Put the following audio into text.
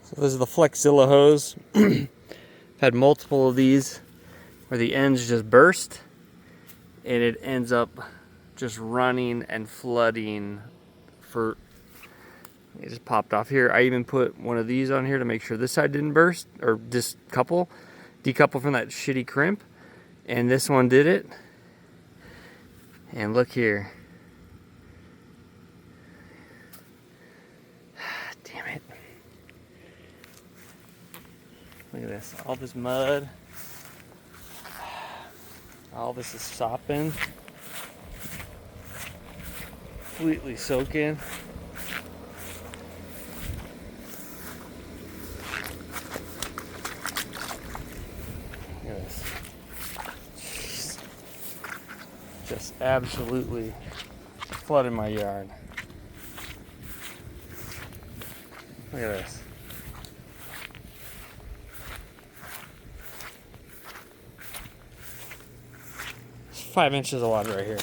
So this is the flexzilla hose. Had multiple of these where the ends just burst and it ends up just running and flooding for, it just popped off here. I even put one of these on here to make sure this side didn't burst or decouple from that shitty crimp, and this one did it. And look here. Damn it. Look at this, all this mud. All this is sopping. Completely soaking. Look at this. Jeez. Just absolutely flooding my yard. Look at this. 5 inches of water right here.